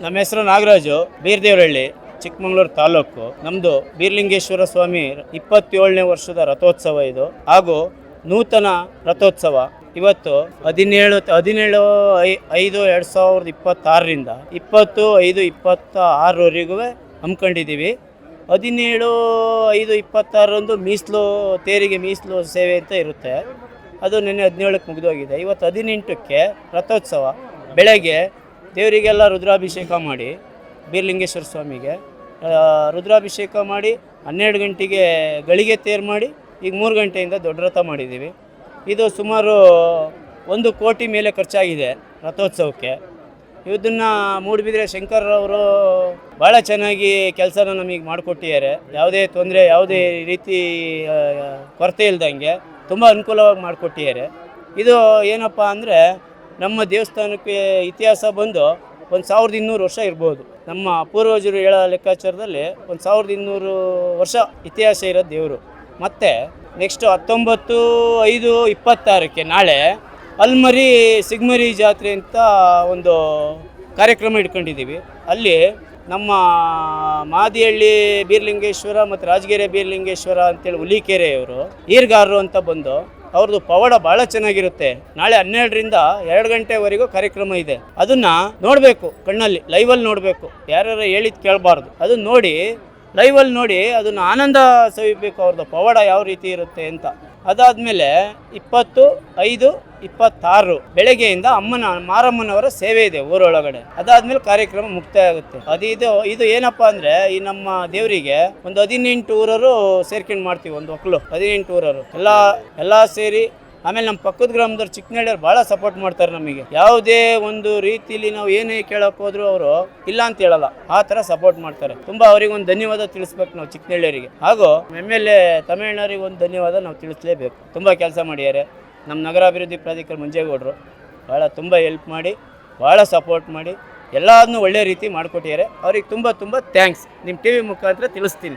ನಮ್ಮ ಹೆಸರು ನಾಗರಾಜು, ಬೀರ್ದೇವರಹಳ್ಳಿ, ಚಿಕ್ಕಮಗಳೂರು ತಾಲೂಕು. ನಮ್ಮದು ಬೀರ್ಲಿಂಗೇಶ್ವರ ಸ್ವಾಮಿ 27ನೇ ವರ್ಷದ ರಥೋತ್ಸವ ಇದು, ಹಾಗೂ ನೂತನ ರಥೋತ್ಸವ. ಇವತ್ತು 17/5/2026ರಿಂದ 20/5/26ವರೆಗೂ ಹಮ್ಮಿಕೊಂಡಿದ್ದೀವಿ. 17/5/26ರಂದು ಮೀಸಲು ತೇರಿಗೆ ಮೀಸಲು ಸೇವೆ ಅಂತ ಇರುತ್ತೆ. ಅದು ನಿನ್ನೆ 17ಕ್ಕೆ ಮುಗಿದೋಗಿದೆ. ಇವತ್ತು 18ಕ್ಕೆ ರಥೋತ್ಸವ. ಬೆಳಗ್ಗೆ ದೇವರಿಗೆಲ್ಲ ರುದ್ರಾಭಿಷೇಕ ಮಾಡಿ, ಬೀರ್ಲಿಂಗೇಶ್ವರ ಸ್ವಾಮಿಗೆ ರುದ್ರಾಭಿಷೇಕ ಮಾಡಿ 12 ಗಂಟೆಗೆ ಗಳಿಗೆ ತೇರು ಮಾಡಿ, ಈಗ 3 ಗಂಟೆಯಿಂದ ದೊಡ್ಡ ರಥ ಮಾಡಿದ್ದೀವಿ. ಇದು ಸುಮಾರು 1 ಕೋಟಿ ಮೇಲೆ ಖರ್ಚಾಗಿದೆ ರಥೋತ್ಸವಕ್ಕೆ. ಇದನ್ನು ಮೂಡುಬಿದಿರೆ ಶಂಕರ್ರವರು ಭಾಳ ಚೆನ್ನಾಗಿ ಕೆಲಸನ ನಮಗೆ ಮಾಡಿಕೊಟ್ಟಿದ್ದಾರೆ. ಯಾವುದೇ ತೊಂದರೆ, ಯಾವುದೇ ರೀತಿ ಕೊರತೆ ಇಲ್ದಂಗೆ ತುಂಬ ಅನುಕೂಲವಾಗಿ ಮಾಡಿಕೊಟ್ಟಿದ್ದಾರೆ. ಇದು ಏನಪ್ಪ ಅಂದರೆ, ನಮ್ಮ ದೇವಸ್ಥಾನಕ್ಕೆ ಇತಿಹಾಸ ಬಂದು 1200 ವರ್ಷ ಇರ್ಬೋದು. ನಮ್ಮ ಪೂರ್ವಜರು ಹೇಳೋ ಲೆಕ್ಕಾಚಾರದಲ್ಲಿ 1200 ವರ್ಷ ಇತಿಹಾಸ ಇರೋ ದೇವರು. ಮತ್ತು ನೆಕ್ಸ್ಟು 19/5/26ಕ್ಕೆ ನಾಳೆ ಅಲ್ಮರಿ ಸಿಗ್ಮರಿ ಜಾತ್ರೆ ಅಂತ ಒಂದು ಕಾರ್ಯಕ್ರಮ ಇಟ್ಕೊಂಡಿದ್ದೀವಿ. ಅಲ್ಲಿ ನಮ್ಮ ಮಾದಿಹಳ್ಳಿ ಬೀರ್ಲಿಂಗೇಶ್ವರ ಮತ್ತು ರಾಜಗೆರೆ ಬೀರ್ಲಿಂಗೇಶ್ವರ ಅಂತೇಳಿ ಹುಲಿಕೆರೆಯವರು ಈರ್ಗಾರರು ಅಂತ ಬಂದು, ಅವ್ರದ್ದು ಪವಾಡ ಭಾಳ ಚೆನ್ನಾಗಿರುತ್ತೆ. ನಾಳೆ 12ರಿಂದ 2 ಗಂಟೆವರೆಗೂ ಕಾರ್ಯಕ್ರಮ ಇದೆ. ಅದನ್ನು ನೋಡಬೇಕು, ಕಣ್ಣಲ್ಲಿ ಲೈವಲ್ಲಿ ನೋಡಬೇಕು, ಯಾರ್ಯಾರು ಹೇಳಿದ್ದು ಕೇಳಬಾರ್ದು. ಅದನ್ನು ನೋಡಿ, ಲೈವಲ್ಲಿ ನೋಡಿ ಅದನ್ನು ಆನಂದ ಸವಿಬೇಕು, ಅವ್ರದ್ದು ಪವಾಡ ಯಾವ ರೀತಿ ಇರುತ್ತೆ ಅಂತ. ಅದಾದಮೇಲೆ 20/5/26 ಬೆಳಗ್ಗೆಯಿಂದ ಮಾರಮ್ಮನವರ ಸೇವೆ ಇದೆ ಊರೊಳಗಡೆ. ಅದಾದಮೇಲೆ ಕಾರ್ಯಕ್ರಮ ಮುಕ್ತಾಯ ಆಗುತ್ತೆ. ಇದು ಏನಪ್ಪ ಅಂದರೆ, ಈ ನಮ್ಮ ದೇವರಿಗೆ ಒಂದು 18 ಊರರು ಸೇರ್ಕೊಂಡು ಮಾಡ್ತೀವಿ. ಒಂದು ಒಕ್ಕಲು 18 ಊರರು ಎಲ್ಲ ಸೇರಿ. ಆಮೇಲೆ ನಮ್ಮ ಪಕ್ಕದ ಗ್ರಾಮದವ್ರು ಚಿಕ್ಕನಹಳ್ಳಿಯವ್ರು ಭಾಳ ಸಪೋರ್ಟ್ ಮಾಡ್ತಾರೆ ನಮಗೆ. ಯಾವುದೇ ಒಂದು ರೀತಿಲಿ ನಾವು ಏನೇ ಕೇಳೋಕೆ ಹೋದ್ರು ಅವರು ಇಲ್ಲ ಅಂತ ಹೇಳಲ್ಲ, ಆ ಥರ ಸಪೋರ್ಟ್ ಮಾಡ್ತಾರೆ. ತುಂಬ ಅವ್ರಿಗೆ ಒಂದು ಧನ್ಯವಾದ ತಿಳಿಸ್ಬೇಕು ನಾವು ಚಿಕ್ಕನಹಳ್ಳಿಯವರಿಗೆ. ಹಾಗೂ MLA ತಮಿಳ್ನವ್ರಿಗೆ ಒಂದು ಧನ್ಯವಾದ ನಾವು ತಿಳಿಸಲೇಬೇಕು. ತುಂಬ ಕೆಲಸ ಮಾಡಿದ್ದಾರೆ. ನಮ್ಮ ನಗರಾಭಿವೃದ್ಧಿ ಪ್ರಾಧಿಕಾರ ಮಂಜೇಗೌಡರು ತುಂಬ ಹೆಲ್ಪ್ ಮಾಡಿ, ಭಾಳ ಸಪೋರ್ಟ್ ಮಾಡಿ ಎಲ್ಲದನ್ನೂ ಒಳ್ಳೆ ರೀತಿ ಮಾಡಿಕೊಟ್ಟಿದ್ದಾರೆ. ಅವ್ರಿಗೆ ತುಂಬ ಥ್ಯಾಂಕ್ಸ್. ನಿಮ್ಮ TV ಮುಖಾಂತರ ತಿಳಿಸ್ತೀನಿ.